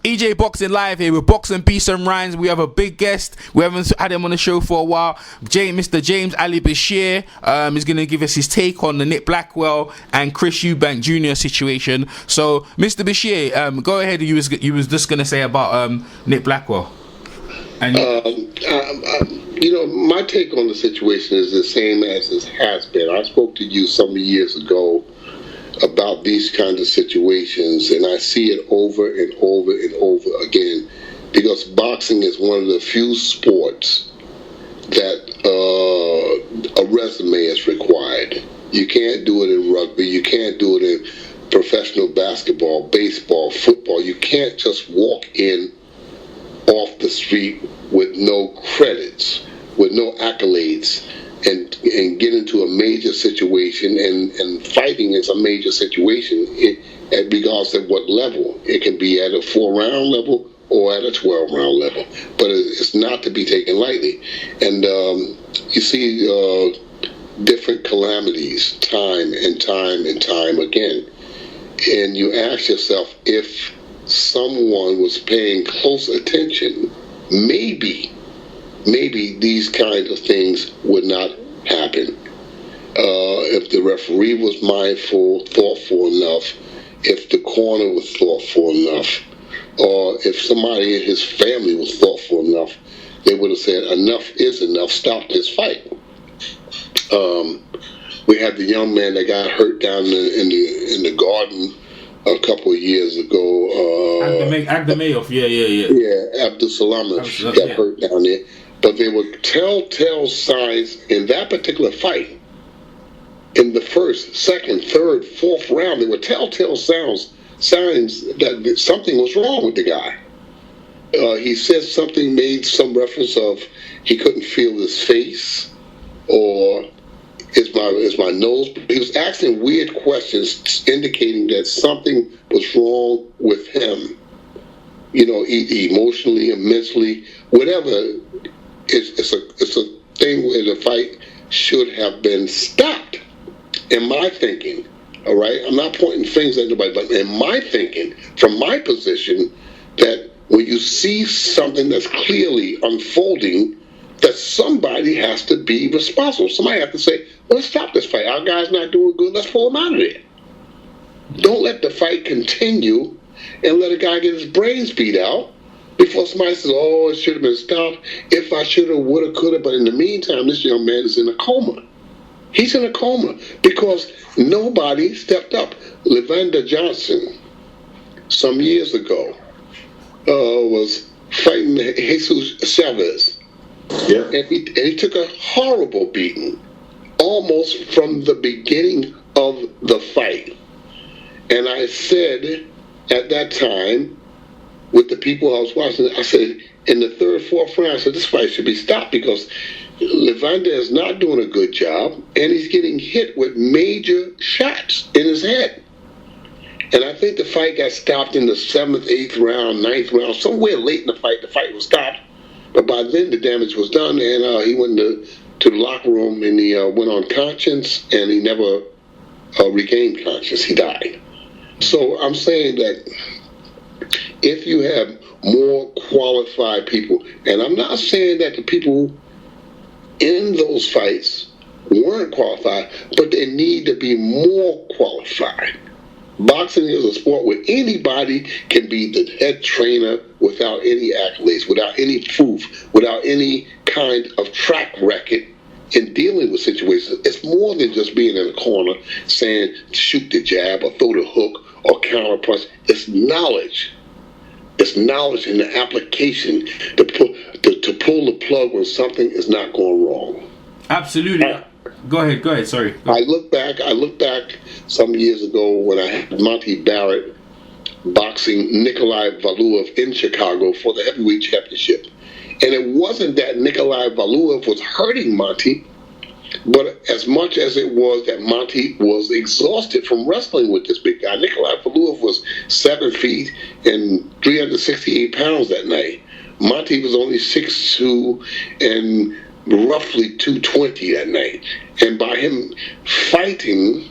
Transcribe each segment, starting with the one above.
EJ Boxing Live here with Boxing Peace and Rhymes. We have a big guest. We haven't had him on the show for a while. Mr. James Ali Bashir is going to give us his take on the Nick Blackwell and Chris Eubank Jr. situation. So, Mr. Bashir, go ahead. You was just going to say about Nick Blackwell. And my take on the situation is the same as it has been. I spoke to you some years ago about these kinds of situations, and I see it over and over and over again, because boxing is one of the few sports that a resume is required. You can't do it in rugby, you can't do it in professional basketball, baseball, football. You can't just walk in off the street with no credits, with no accolades, and get into a major situation, and fighting is a major situation, regardless of what level. It can be at a 4-round level or at a 12-round level, but it's not to be taken lightly. And you see different calamities time and time and time again, and you ask yourself, if someone was paying close attention, maybe these kinds of things would not happen. If the referee was mindful, thoughtful enough, if the corner was thoughtful enough, or if somebody in his family was thoughtful enough, they would have said, enough is enough, stop this fight. We had the young man that got hurt down in the garden a couple of years ago. Agdamayev, yeah. Yeah, Abdul Salamov got hurt down there. But there were telltale signs in that particular fight. In the first, second, third, fourth round, there were telltale signs that something was wrong with the guy. He said something, made some reference of he couldn't feel his face, or is my nose. He was asking weird questions indicating that something was wrong with him. Emotionally and mentally, whatever. It's a thing where the fight should have been stopped, in my thinking. All right, I'm not pointing fingers at anybody, but in my thinking, from my position, that when you see something that's clearly unfolding, that somebody has to be responsible. Somebody has to say, let's stop this fight. Our guy's not doing good. Let's pull him out of there. Don't let the fight continue and let a guy get his brains beat out before somebody says, oh, it should have been stopped. If I should have, would have, could have. But in the meantime, this young man is in a coma. He's in a coma because nobody stepped up. Levander Johnson, some years ago, was fighting Jesus Chavez. Yeah. And he took a horrible beating, almost from the beginning of the fight. And I said at that time, with the people I was watching, I said, in the third, fourth round, I said, this fight should be stopped because Levander is not doing a good job, and he's getting hit with major shots in his head. And I think the fight got stopped in the 7th, 8th round, 9th round, somewhere late in the fight was stopped. But by then the damage was done, and he went to the locker room, and he went unconscious, and he never regained conscious. He died. So I'm saying that if you have more qualified people, and I'm not saying that the people in those fights weren't qualified, but they need to be more qualified. Boxing is a sport where anybody can be the head trainer without any accolades, without any proof, without any kind of track record in dealing with situations. It's more than just being in a corner saying shoot the jab or throw the hook or counter punch. It's knowledge. It's knowledge and the application to pull the plug when something is not going wrong. Absolutely. Go ahead. Sorry. I look back some years ago when I had Monty Barrett boxing Nikolai Valuev in Chicago for the heavyweight championship. And it wasn't that Nikolai Valuev was hurting Monty, but as much as it was that Monty was exhausted from wrestling with this big guy. Nikolai Valuev was 7 feet and 368 pounds that night. Monty was only 6'2" and roughly 220 that night. And by him fighting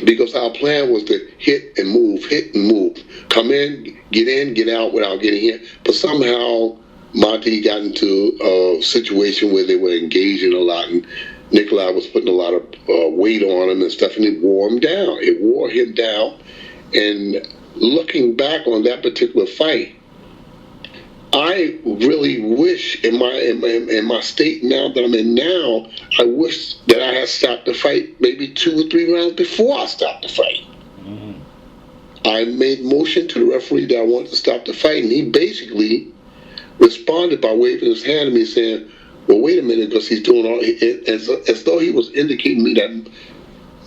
because our plan was to hit and move, come in, get out without getting hit. But somehow Monty got into a situation where they were engaging a lot, and Nikolai was putting a lot of weight on him and stuff, and it wore him down. It wore him down. And looking back on that particular fight, I really wish in my state now that I'm in now, I wish that I had stopped the fight maybe 2 or 3 rounds before I stopped the fight. Mm-hmm. I made motion to the referee that I wanted to stop the fight, and he basically responded by waving his hand at me saying, well, wait a minute, because he's doing all, as though he was indicating me that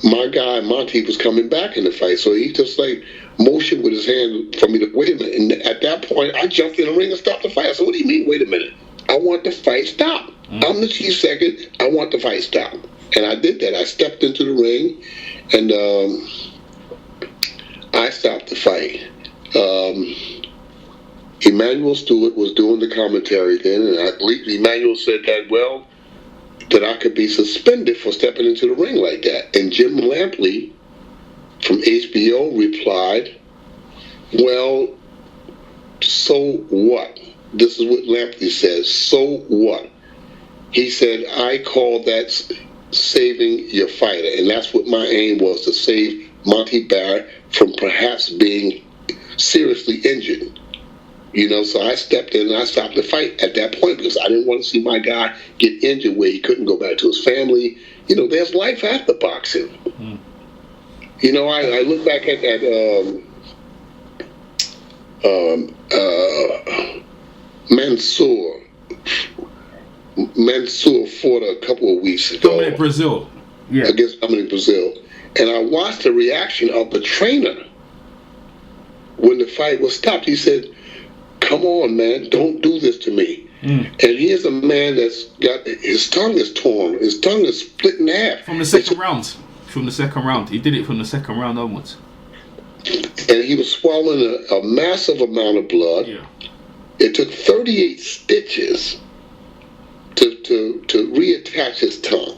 my guy Monty was coming back in the fight. So he just like motioned with his hand for me to wait a minute. And at that point, I jumped in the ring and stopped the fight. I said, what do you mean, wait a minute? I want the fight stopped. I'm the chief second. I want the fight stopped. And I did that. I stepped into the ring, and I stopped the fight. Emmanuel Stewart was doing the commentary then, and I believe Emmanuel said that, well, that I could be suspended for stepping into the ring like that. And Jim Lampley from HBO replied, well, so what? This is what Lampley says, so what? He said, I call that saving your fighter, and that's what my aim was, to save Monty Barrett from perhaps being seriously injured. You know, so I stepped in and I stopped the fight at that point because I didn't want to see my guy get injured where he couldn't go back to his family. You know, there's life after boxing. Mm. You know, I look back at Mansour. Mansour fought a couple of weeks ago. Dominic Brazil. Yeah. Against Dominic Brazil. And I watched the reaction of the trainer when the fight was stopped. He said, come on, man, don't do this to me. Mm. And here's a man that's got, his tongue is torn. His tongue is split in half. From the second round. From the second round. He did it from the second round onwards. And he was swallowing a massive amount of blood. Yeah. It took 38 stitches to reattach his tongue.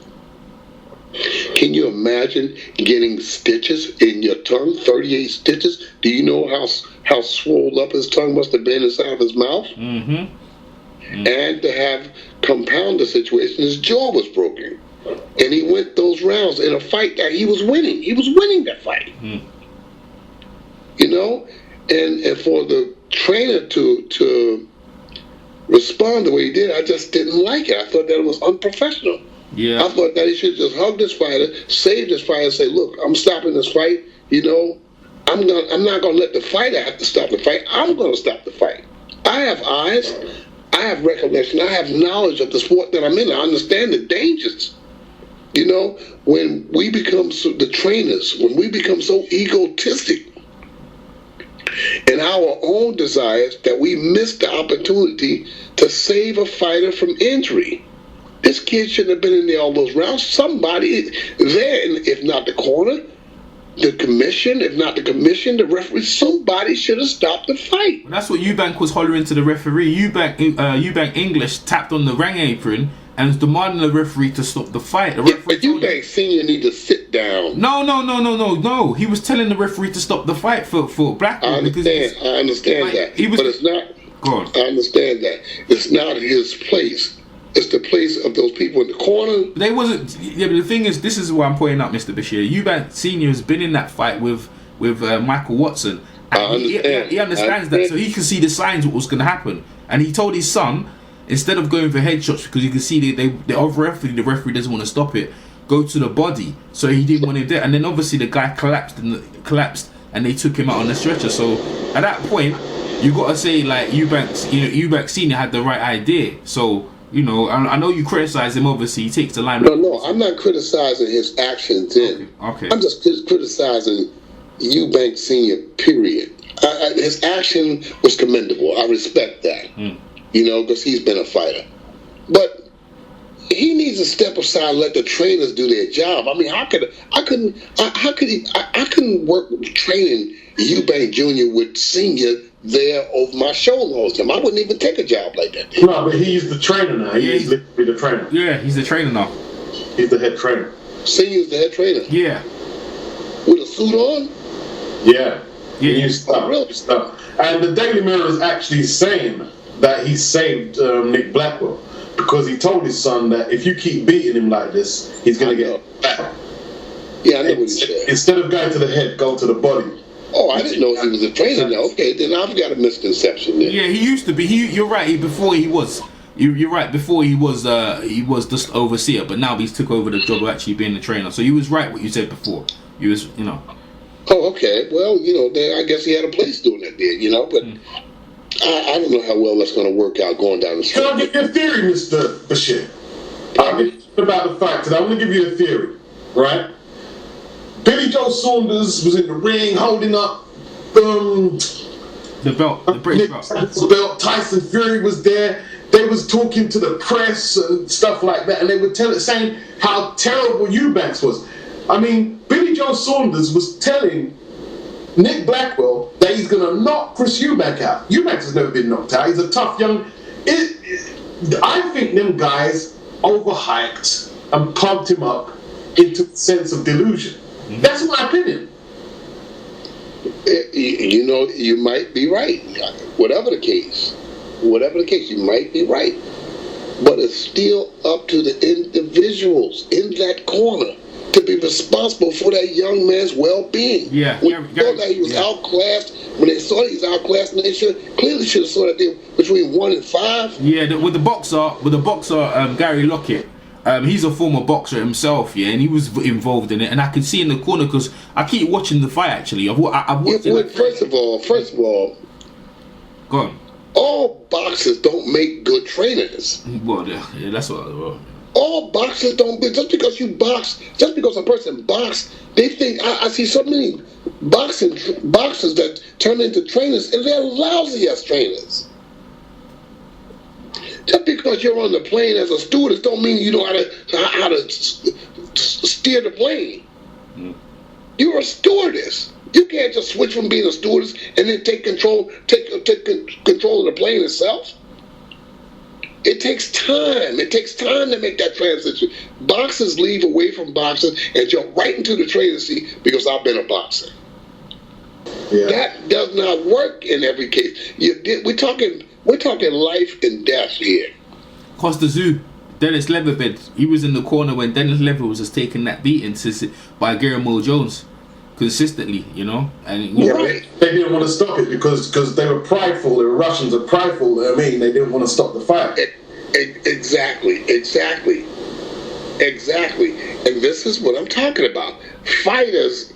Can you imagine getting stitches in your tongue? 38 stitches? Do you know how swollen up his tongue must have been inside of his mouth? Mm-hmm. Mm-hmm. And to have compound the situation, his jaw was broken. And he went those rounds in a fight that he was winning. He was winning that fight. Mm-hmm. You know? And for the trainer to respond the way he did, I just didn't like it. I thought that it was unprofessional. Yeah. I thought that he should just hug this fighter, save this fighter, and say, look, I'm stopping this fight. You know, I'm not gonna let the fighter have to stop the fight. I'm gonna stop the fight. I have eyes, I have recollection, I have knowledge of the sport that I'm in. I understand the dangers. You know, when we become the trainers, when we become so egotistic in our own desires that we miss the opportunity to save a fighter from injury. This kid shouldn't have been in there all those rounds. Somebody there, if not the corner, the commission, if not the commission, the referee, somebody should have stopped the fight. Well, that's what Eubank was hollering to the referee. Eubank English tapped on the ring apron and was demanding the referee to stop the fight. The referee but Eubank Senior need to sit down. No. He was telling the referee to stop the fight for Blackwell. I understand that. But it's not. Go on. I understand that. It's not his place. It's the place of those people in the corner. They wasn't. Yeah, but the thing is, this is what I'm pointing out, Mr. Bashir. Eubank Senior has been in that fight with Michael Watson. And he understands that, so he can see the signs of what was going to happen. And he told his son, instead of going for headshots, because you can see the other referee, the referee doesn't want to stop it, go to the body. So he didn't want him there. And then obviously the guy collapsed, and they took him out on the stretcher. So at that point, you got to say like Eubank Senior had the right idea. So. You know, I know you criticize him. Obviously, he takes the line. No, I'm not criticizing his actions. Okay. I'm just criticizing Eubank Senior. Period. His action was commendable. I respect that. You know, because he's been a fighter. But he needs to step aside and let the trainers do their job. I mean, I couldn't work training Eubank Jr. with Senior there over my shoulder all the time. I wouldn't even take a job like that. No, but he's the trainer now. He's the trainer. Yeah, he's the trainer now. He's the head trainer. Senior's the head trainer. Yeah. suit on? Yeah. Yeah. Stuff. And the Daily Mirror is actually saying that he saved Nick Blackwell because he told his son that if you keep beating him like this, he's going to get back. Yeah, I know what he said. Instead of going to the head, go to the body. Oh, I didn't know he was a trainer now. Okay, then I've got a misconception there. Yeah, he used to be. You're right. Before he was. You're right. Before he was just overseer, but now he's took over the job of actually being the trainer. So you was right what you said before. You was, Oh, okay. Well, I guess he had a place doing that there, but I don't know how well that's going to work out going down the street. Can I give you a theory, Mr. Bashir? I'll give you about the facts, and I want to give you a theory, right? Billy Joe Saunders was in the ring holding up the belt, the British belt. Tyson Fury was there. They was talking to the press and stuff like that, and they were saying how terrible Eubanks was. I mean, Billy Joe Saunders was telling Nick Blackwell that he's going to knock Chris Eubank out. Eubanks has never been knocked out. He's a tough young... I think them guys overhyped and pumped him up into a sense of delusion. That's my opinion. You might be right. Whatever the case, you might be right. But it's still up to the individuals in that corner to be responsible for that young man's well-being. Yeah. When they saw that he was outclassed, when they saw he was outclassed, and they clearly should have saw that they between 1 and 5. Yeah, with the boxer, Gary Lockett. He's a former boxer himself, and he was involved in it, and I can see in the corner because I keep watching the fight. Actually, I've watched it. First of all, go on. All boxers don't make good trainers. Well, yeah, that's what. All boxers don't. Just because you box, just because a person box, they think. I see so many boxers that turn into trainers, and they're lousy as trainers. Just because you're on the plane as a stewardess don't mean you know how to steer the plane. You're a stewardess. You can't just switch from being a stewardess and then take control of the plane itself. It takes time. It takes time to make that transition. Boxers leave away from boxing and jump right into the training seat because I've been a boxer. Yeah. That does not work in every case. We're talking life and death here. Costa Zoo, Dennis Leatherbeard, he was in the corner when Dennis Leather was just taking that beating by Guillermo Jones consistently, and they didn't want to stop it because they were prideful. The Russians are prideful. They didn't want to stop the fight. Exactly. And this is what I'm talking about. Fighters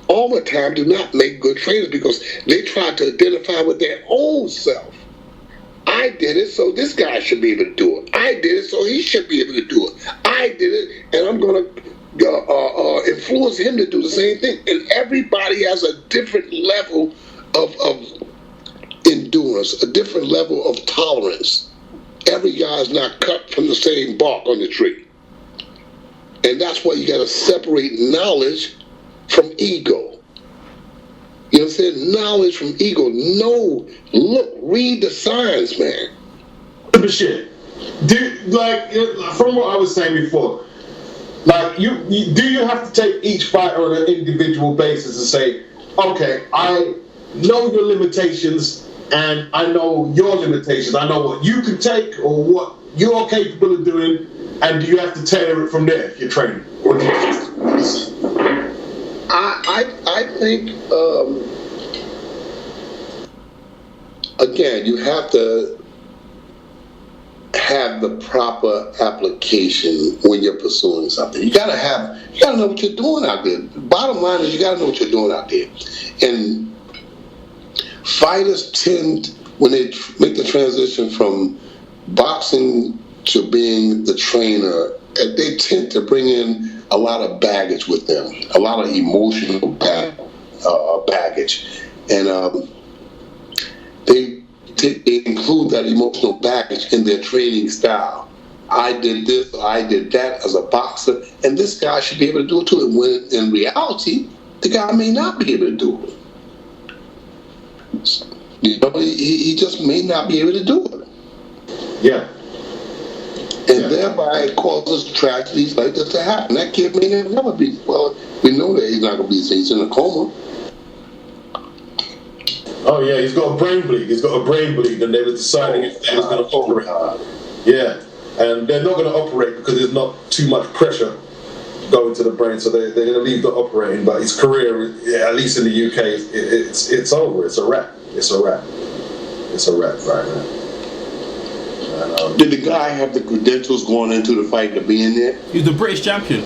all the time do not make good trainers because they try to identify with their own self. I did it, so this guy should be able to do it. I did it, so he should be able to do it. I did it, and I'm going to influence him to do the same thing. And everybody has a different level of endurance, a different level of tolerance. Every guy is not cut from the same bark on the tree. And that's why you got to separate knowledge from ego. You know what I'm saying? Knowledge from ego. No, look, read the signs, man. But shit, from what I was saying before, do you have to take each fight on an individual basis and say, okay, I know your limitations and I know your limitations. I know what you can take or what you're capable of doing, and do you have to tailor it from there if you're training? I think, again, you have to have the proper application when you're pursuing something. You gotta know what you're doing out there. Bottom line is you gotta know what you're doing out there. And fighters tend, when they make the transition from boxing to being the trainer, they tend to bring in a lot of baggage with them, a lot of emotional baggage. And they include that emotional baggage in their training style. I did this, or I did that as a boxer, and this guy should be able to do it too. And when in reality, the guy may not be able to do it. He just may not be able to do it. Yeah. And thereby it causes tragedies like this to happen. That kid may never be, well, we know that he's not going to be, he's in a coma. Oh yeah, he's got a brain bleed. And they were deciding if they was going to operate. Yeah, and they're not going to operate because there's not too much pressure going to the brain, so they're going to leave the operating. But his career, at least in the UK, it's over. It's a wrap. It's a wrap right now. Did the guy have the credentials going into the fight to be in there? He was the British champion.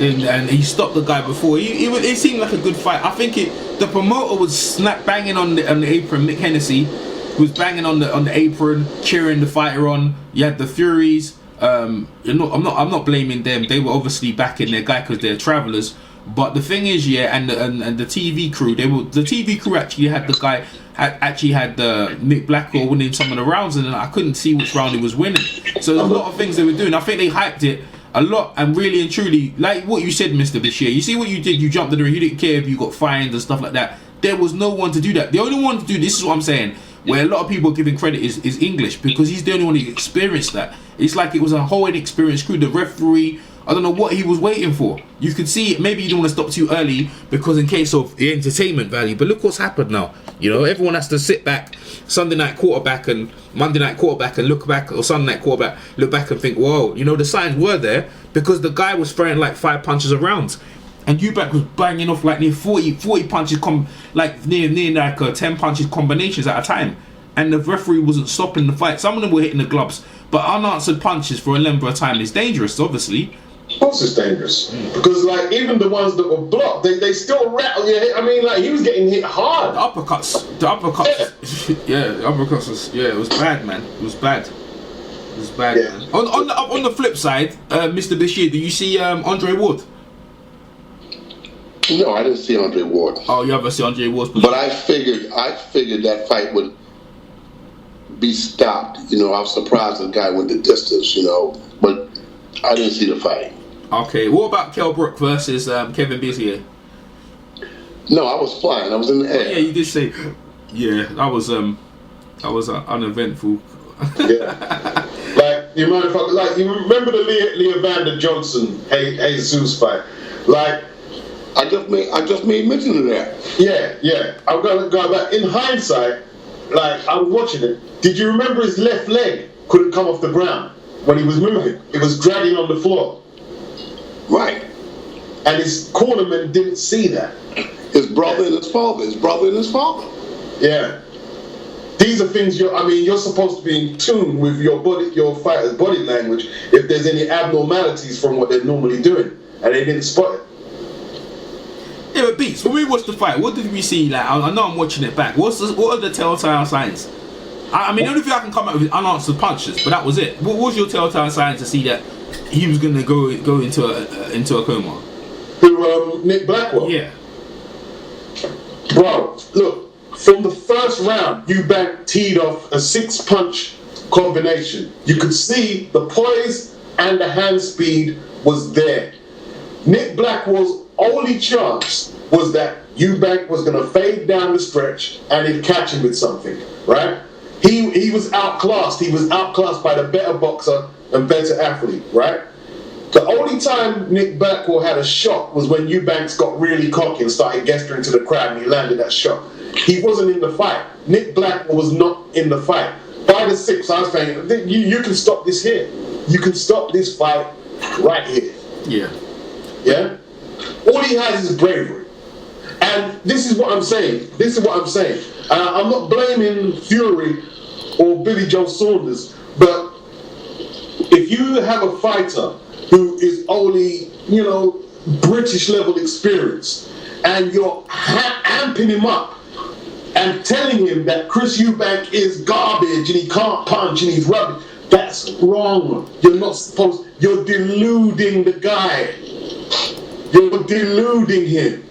And he stopped the guy before. It seemed like a good fight. I think the promoter was banging on the apron. Mick Hennessy was banging on the apron, cheering the fighter on. You had the Furies. I'm not blaming them. They were obviously backing their guy because they're travellers. But the thing is, and the TV crew, the TV crew actually had the guy had Nick Blackwell winning some of the rounds, and I couldn't see which round he was winning. So there's a lot of things they were doing. I think they hyped it a lot, and really and truly, like what you said, Mr. Bashir. You see what you did? You jumped in the ring. You didn't care if you got fined and stuff like that. There was no one to do that. The only one to do this is what I'm saying. Where a lot of people are giving credit is English, because he's the only one who experienced that. It's like it was a whole inexperienced crew. The referee, I don't know what he was waiting for. You could see maybe he didn't want to stop too early because in case of the entertainment value. But look what's happened now. You know, everyone has to sit back Sunday night quarterback and Monday night quarterback and look back, or Sunday night quarterback look back and think, whoa, you know, the signs were there because the guy was throwing like 5 punches a round. And Eubank was banging off like near 40 punches, near like 10 punches combinations at a time. And the referee wasn't stopping the fight. Some of them were hitting the gloves, but unanswered punches for a length of time is dangerous, obviously. Of course it's dangerous. Because like even the ones that were blocked, they still rattle your head. I mean, like he was getting hit hard. The uppercuts. Yeah, the uppercuts was, it was bad, man. It was bad. Man. On the flip side, Mr. Bashir, do you see Andre Ward? No, I didn't see Andre Ward. Oh, you haven't seen Andre Ward? But I figured that fight would be stopped. You know, I was surprised the guy went the distance, you know, but I didn't see the fight. Okay, what about Kell Brook versus Kevin Bizier? No, I was flying. I was in the air. Oh, yeah, you did say. Yeah, that was uneventful. Yeah. Like you remember the Leander Johnson Jesus fight? Like I just made mention of that. Yeah. I'm gonna go back. In hindsight, like I was watching it. Did you remember his left leg couldn't come off the ground when he was moving? It was dragging on the floor. Right. And his cornerman didn't see that. His brother and his father. Yeah. These are things you're supposed to be in tune with your fighter's body language if there's any abnormalities from what they're normally doing, and they didn't spot it. Yeah, but Beats, when we watched the fight, what did we see? Like, I know I'm watching it back. What are the telltale signs? I mean, the only thing I can come up with is unanswered punches, but that was it. What was your telltale sign to see that he was going to go into a coma? Who, Nick Blackwell? Yeah. Bro, look, from the first round, Eubank teed off a 6-punch combination. You could see the poise and the hand speed was there. Nick Blackwell's only chance was that Eubank was going to fade down the stretch and he'd catch him with something, right? He was outclassed. He was outclassed by the better boxer and better athlete, right? The only time Nick Blackwell had a shot was when Eubanks got really cocky and started gesturing to the crowd and he landed that shot. He wasn't in the fight. Nick Blackwell was not in the fight. By the 6th, I was saying, you can stop this here. You can stop this fight right here. Yeah. Yeah? All he has is bravery. And this is what I'm saying. I'm not blaming Fury or Billy Joe Saunders, but if you have a fighter who is only, British level experience, and you're amping him up and telling him that Chris Eubank is garbage and he can't punch and he's rubbish, that's wrong. You're deluding the guy. You're deluding him.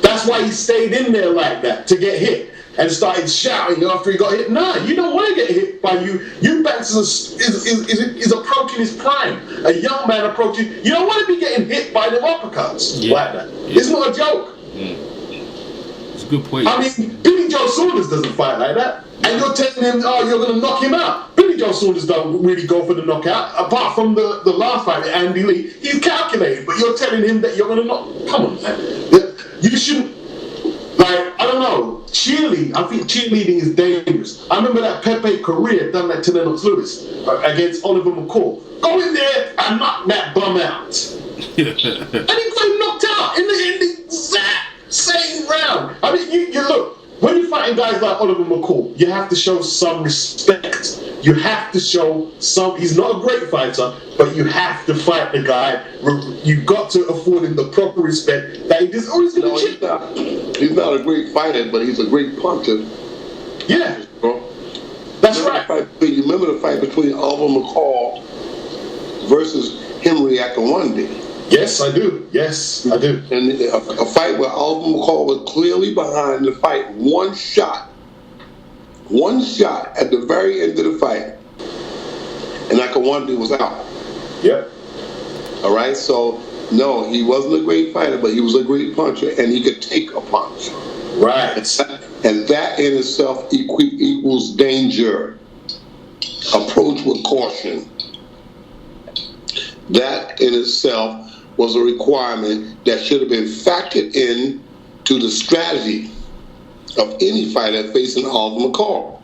That's why he stayed in there like that, to get hit, and started shouting after he got hit. Nah, you don't want to get hit by you. Eubanks is approaching his prime. A young man approaching. You don't want to be getting hit by the uppercuts like that. Yeah. It's not a joke. It's a good point. I mean, Billy Joe Saunders doesn't fight like that. And you're telling him, oh, you're going to knock him out. Billy Joe Saunders don't really go for the knockout. Apart from the last fight with Andy Lee, he's calculated. But you're telling him that you're going to knock. Come on, man. You shouldn't. Like, I don't know. Cheerleading. I think cheerleading is dangerous. I remember that Pepe Correa done that to Lennox Lewis against Oliver McCall. Go in there and knock that bum out. And he got him knocked out in the exact same round. I mean, you look, when you're fighting guys like Oliver McCall, you have to show some respect. You have to show some. He's not a great fighter, but you have to fight the guy. You've got to afford him the proper respect that he just always going to chip. He's not a great fighter, but he's a great puncher. Yeah. That's right. You remember the fight between Oliver McCall versus Henry Akawande? Yes, I do. Yes, I do. And a fight where Oliver McCall was clearly behind the fight. One shot at the very end of the fight, and Akawande was out. Yep. All right, so no, he wasn't a great fighter, but he was a great puncher, and he could take a punch. Right. And that in itself equals danger. Approach with caution. That in itself was a requirement that should have been factored in to the strategy of any fighter facing Oliver McCall.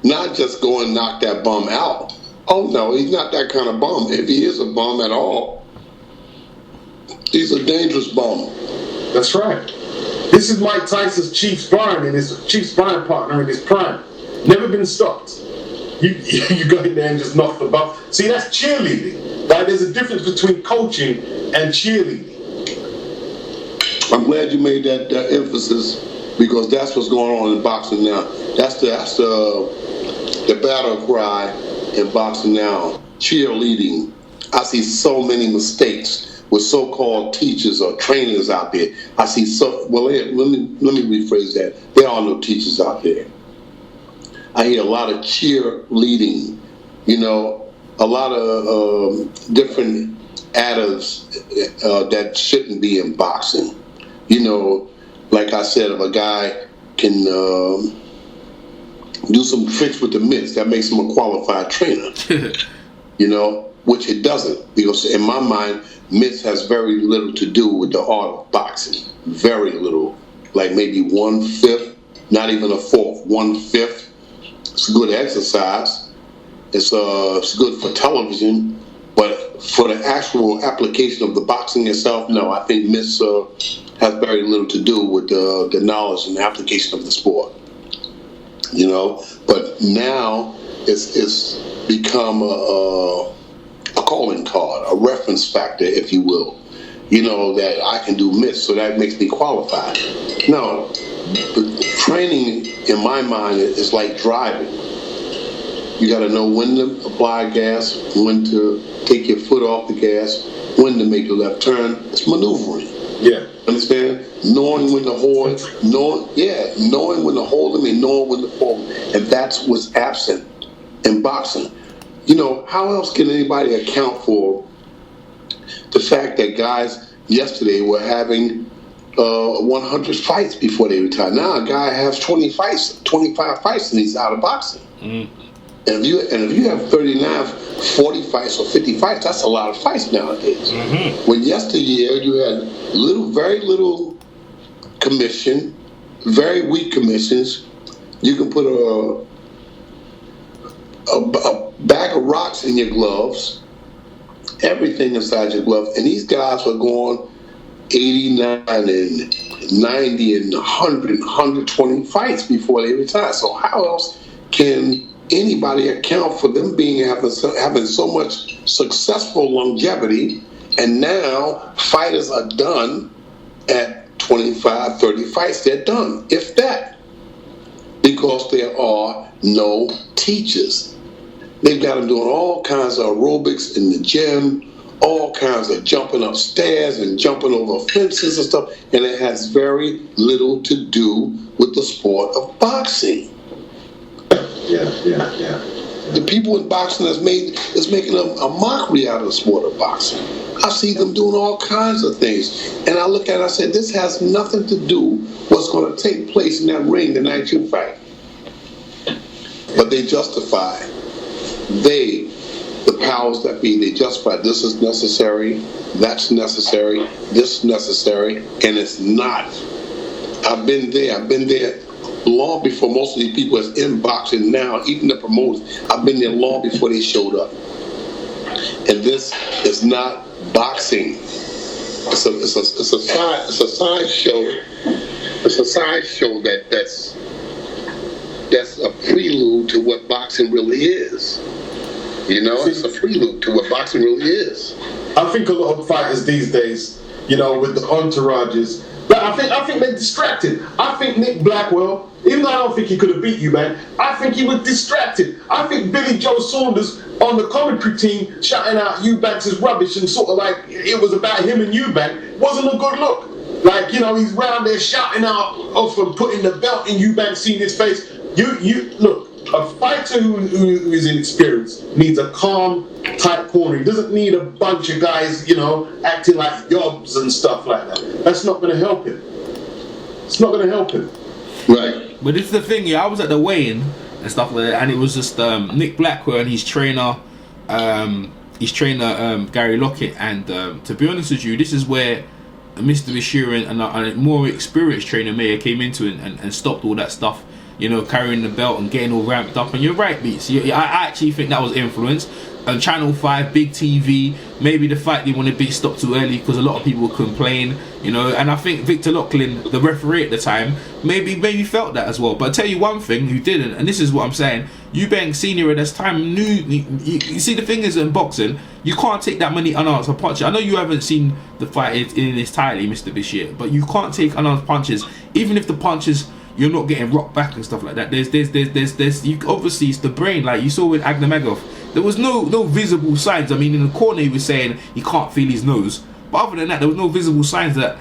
Not just go and knock that bum out. Oh no, he's not that kind of bum. If he is a bum at all, he's a dangerous bum. That's right. This is Mike Tyson's chief sparring partner in his prime. Never been stopped. You go in there and just knock the bum. See, that's cheerleading. Right? There's a difference between coaching and cheerleading. I'm glad you made that emphasis, because that's what's going on in boxing now. That's the battle cry in boxing now. Cheerleading. I see so many mistakes with so-called teachers or trainers out there. I see let me rephrase that. There are no teachers out there. I hear a lot of cheerleading. You know, a lot of different additives that shouldn't be in boxing. You know, like I said, if a guy can do some tricks with the mitts, that makes him a qualified trainer. You know, which it doesn't, because in my mind, mitts has very little to do with the art of boxing. Very little, like maybe 1/5, not even a fourth, 1/5. It's a good exercise. It's good for television, but for the actual application of the boxing itself, no. I think mitts has very little to do with the knowledge and application of the sport. You know, but now it's become a calling card, a reference factor, if you will. You know, that I can do mitts, so that makes me qualified. No, training, in my mind, is like driving. You got to know when to apply gas, when to take your foot off the gas, when to make a left turn. It's maneuvering. Yeah. Understand? Knowing when to hold, knowing when to hold them and knowing when to fold them. And that's what's absent in boxing. You know, how else can anybody account for the fact that guys yesterday were having 100 fights before they retire? Now a guy has 20 fights, 25 fights, and he's out of boxing. Mm. And if you have 39, 40 fights or 50 fights, that's a lot of fights nowadays. Mm-hmm. When yesteryear you had very little commission, very weak commissions. You can put a bag of rocks in your gloves, everything inside your glove, and these guys were going 89 and 90 and 100 and 120 fights before they retired. So how else can anybody account for them having so much successful longevity, and now fighters are done at 25, 30 fights? They're done, if that, because there are no teachers. They've got them doing all kinds of aerobics in the gym, all kinds of jumping upstairs and jumping over fences and stuff, and it has very little to do with the sport of boxing. Yeah. the people in boxing is making a mockery out of the sport of boxing. I see them doing all kinds of things, and I look at it and I say, this has nothing to do with what's going to take place in that ring the night you fight. But they justify, the powers that be, they justify this is necessary, that's necessary, this is necessary, and it's not. I've been there long before most of these people that's in boxing now, even the promoters. I've been there long before they showed up. And this is not boxing. It's a side show. It's a side show that's a prelude to what boxing really is. You know, it's a prelude to what boxing really is. I think a lot of fighters these days, you know, with the entourages, but I think they're distracted. I think Nick Blackwell, even though I don't think he could have beat you, man, I think he was distracted. I think Billy Joe Saunders on the commentary team shouting out Eubanks' rubbish and sort of like it was about him and Eubank wasn't a good look. Like, you know, he's round there shouting out off and putting the belt in Eubanks, seeing his face. You look, a fighter who is inexperienced needs a calm, tight corner. He doesn't need a bunch of guys, you know, acting like yobs and stuff like that. That's not going to help him. It's not going to help him. Right. But this is the thing, yeah. I was at the weigh-in and stuff like that, and it was just Nick Blackwell and his trainer, Gary Lockett. And to be honest with you, this is where Mr. Bashir and a more experienced trainer Mayer came into it and stopped all that stuff. You know, carrying the belt and getting all ramped up. And you're right, Beats. I actually think that was influence. Channel 5, big TV. Maybe the fight they wanted to be stopped too early because a lot of people complain. You know, and I think Victor Lachlan, the referee at the time, maybe felt that as well. But I tell you one thing, who didn't, and this is what I'm saying. Eubank Senior at this time knew. You see, the thing is in boxing, you can't take that many unanswered punches. I know you haven't seen the fight in its entirety, Mr. Bashir, but you can't take unanswered punches, even if the punches. You're not getting rocked back and stuff like that. There's you obviously it's the brain, like you saw with Agnemagov. There was no visible signs. I mean, in the corner he was saying he can't feel his nose, but other than that, there was no visible signs that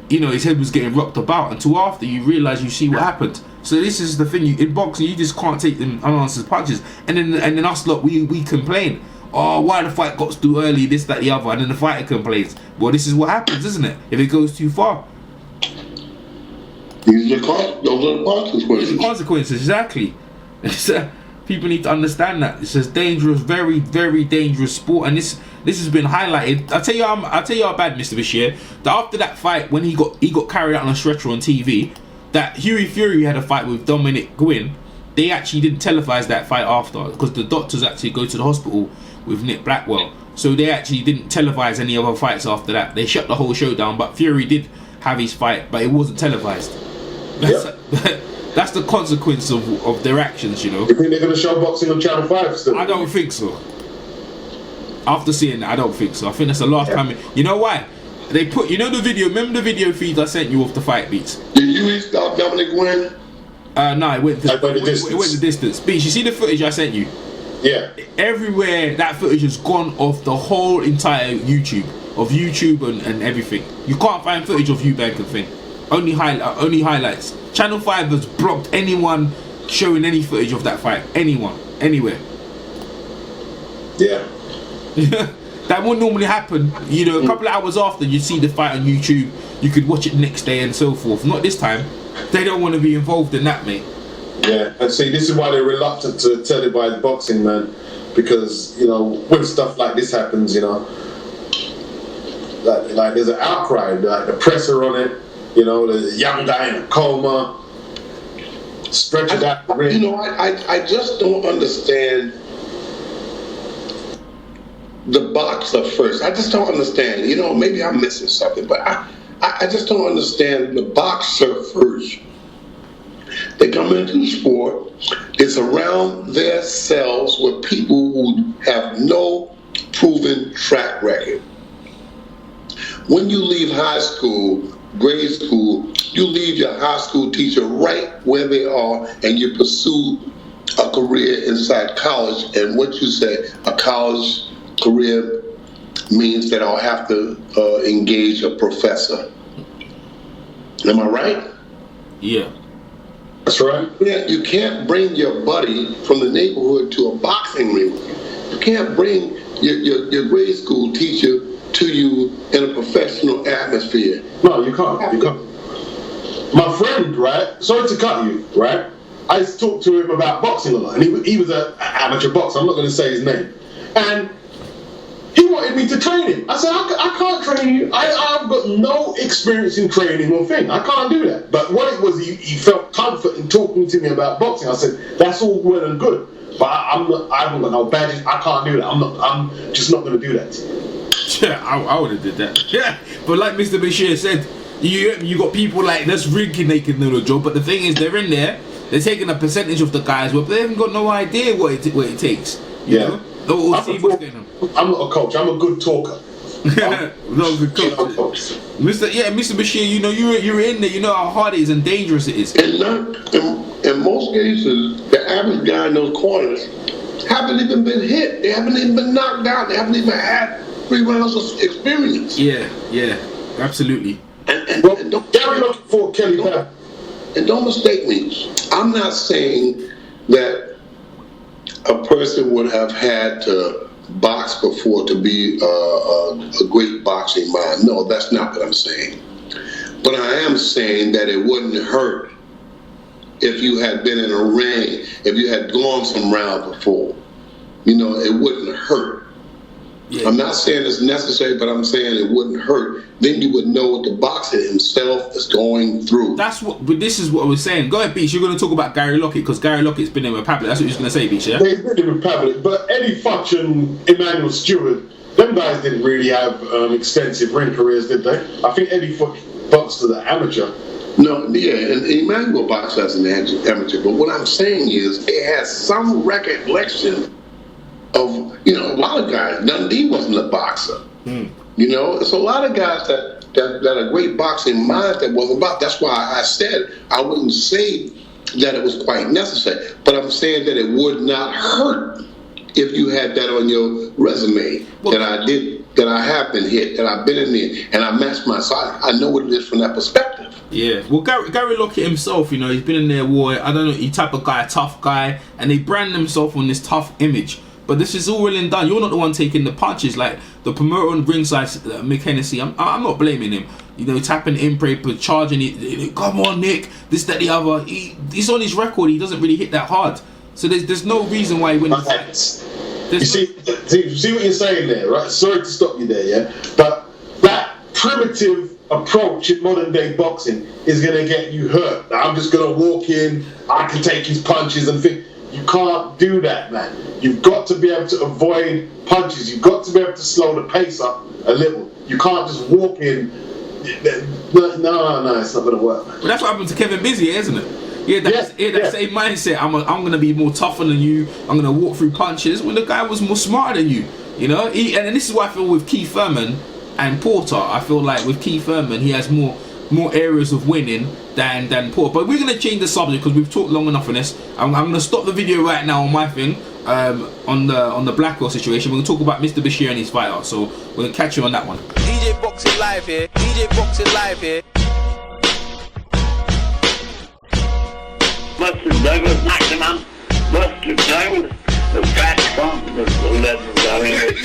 you know, his head was getting rocked about until after you realise you see what happened. So this is the thing, in boxing you just can't take them unanswered punches, and then us lot we complain. Oh, why the fight got too early, this, that, the other, and then the fighter complains. Well, this is what happens, isn't it? If it goes too far. Those are the consequences. The consequences, exactly. People need to understand that it's a dangerous, very, very dangerous sport, and this has been highlighted. I'll tell you how bad, Mr. Bashir. That after that fight, when he got carried out on a stretcher on TV, that Hughie Fury had a fight with Dominic Gwynn. They actually didn't televise that fight after because the doctors actually go to the hospital with Nick Blackwell, so they actually didn't televise any other fights after that. They shut the whole show down, but Fury did have his fight, but it wasn't televised. That's the consequence of their actions, you know. You think they're going to show boxing on Channel 5 still? I don't think so. After seeing that, I don't think so. I think that's the last time. You know why? They put, you know, the video. Remember the video feeds I sent you of the fight, Beats? Did you stop Dominic Gwynn? No, it went the distance. Beats, you see the footage I sent you? Yeah. Everywhere that footage has gone off the whole entire YouTube and everything. You can't find footage of Eubank and thing. Only highlights. Channel 5 has blocked anyone showing any footage of that fight. Anyone, anywhere. Yeah. That wouldn't normally happen. You know, a couple of hours after you see the fight on YouTube, you could watch it next day and so forth. Not this time. They don't want to be involved in that, mate. Yeah, and see, this is why they're reluctant to televise boxing, man. Because, you know, when stuff like this happens, you know, like there's an outcry, like the press are on it. You know, there's a young guy in a coma, stretched out the ring. You know, I just don't understand the boxer first. I just don't understand. You know, maybe I'm missing something, but I just don't understand the boxer first. They come into the sport, it's around their cells with people who have no proven track record. When you leave high school, grade school, you leave your high school teacher right where they are and you pursue a career inside college. And what you say, a college career means that I'll have to engage a professor. Am I right? Yeah. That's right. Yeah, you can't bring your buddy from the neighborhood to a boxing ring. You can't bring your grade school teacher to you in a professional atmosphere. No, you can't. You can't. My friend, right? Sorry to cut you, right? I used to talk to him about boxing a lot, and he was an amateur boxer. I'm not going to say his name. And he wanted me to train him. I said, I can't train you. I've got no experience in training or thing. I can't do that. But what it was, he felt comfort in talking to me about boxing. I said, that's all well and good. But I haven't got no badges. I can't do that. I'm just not going to do that. Yeah, I would have did that. Yeah, but like Mr. Bashir said, you got people like that's rigging they can do the job. But the thing is, they're in there. They're taking a percentage of the guys, but they haven't got no idea what it takes. You know? I'm not a coach. I'm a good talker. Not a good coach. Mr. Bashir, you know you're in there. You know how hard it is and dangerous it is. And in most cases, the average guy in those corners haven't even been hit. They haven't even been knocked down. They haven't even had 3 rounds of experience. Yeah, absolutely. And Gary looking for Kelly Pat. And don't mistake me. I'm not saying that a person would have had to box before to be a great boxing mind. No, that's not what I'm saying. But I am saying that it wouldn't hurt if you had been in a ring, if you had gone some rounds before. You know, it wouldn't hurt. Yeah. I'm not saying it's necessary, but I'm saying it wouldn't hurt. Then you would know what the boxer himself is going through. But this is what I was saying. Go ahead, Beach. You're going to talk about Gary Lockett because Gary Lockett's been in Republic. That's what you're going to say, Beach, yeah? He's been in Republic, but Eddie Futch and Emmanuel Stewart, them guys didn't really have extensive ring careers, did they? I think Eddie Futch boxed as an amateur. No, yeah, and Emmanuel boxed as an amateur. But what I'm saying is, it has some recollection of, you know, a lot of guys. Dundee wasn't a boxer. You know, it's a lot of guys that are great boxing minds that wasn't about. That's why I said I wouldn't say that it was quite necessary, but I'm saying that it would not hurt if you had that on your resume. That I have been hit, that I've been in there, and I matched my side. I know what it is from that perspective. Yeah, well, Gary Lockett himself, you know, he's been in there, war. I don't know, he type of guy, a tough guy, and they brand themselves on this tough image. But this is all well and done. You're not the one taking the punches. Like the promoter on ringside, Mick Hennessy, I'm not blaming him. You know, tapping in paper, charging it. Come on, Nick. This, that, the other. He's on his record. He doesn't really hit that hard. So there's no reason why he wouldn't fight. You see what you're saying there, right? Sorry to stop you there, yeah. But that primitive approach in modern day boxing is gonna get you hurt. Now, I'm just gonna walk in. I can take his punches and think. You can't do that, man. You've got to be able to avoid punches. You've got to be able to slow the pace up a little. You can't just walk in. No, it's not going to work, man. But that's what happened to Kevin Bizier, isn't it? Yeah, that same mindset. I'm going to be more tougher than you. I'm going to walk through punches. When the guy was more smarter than you, you know. And this is why I feel with Keith Thurman and Porter. I feel like with Keith Thurman, he has more areas of winning than Porter. But we're going to change the subject because we've talked long enough on this. I'm going to stop the video right now on my thing, on the Blackwell situation. We're going to talk about Mr. Bashir and his fighter. So we're going to catch you on that one. DJ Boxing Live here. DJ Boxing Live here. Buster Douglas knocked him out. Buster Douglas, the fat bump, the legend.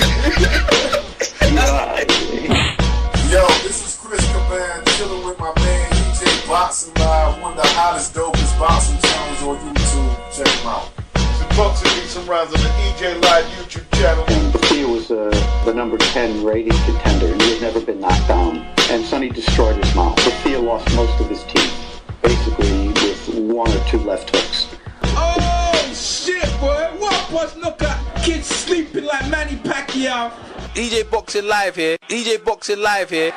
Yo, this is Chris Eubank chilling with my man EJ Boxing Live, one of the hottest, dopest boxing channels on YouTube. Check him out. The Boxing Beats and Rounds on the EJ Live YouTube channel. And Bashir was the number 10 rating contender, and he had never been knocked down. And Sonny destroyed his mouth. Bashir lost most of his teeth, basically with 1 or 2 left hooks. Oh shit, boy! What was look at kids sleeping like Manny Pacquiao? DJ Boxing Live here. DJ Boxing Live here.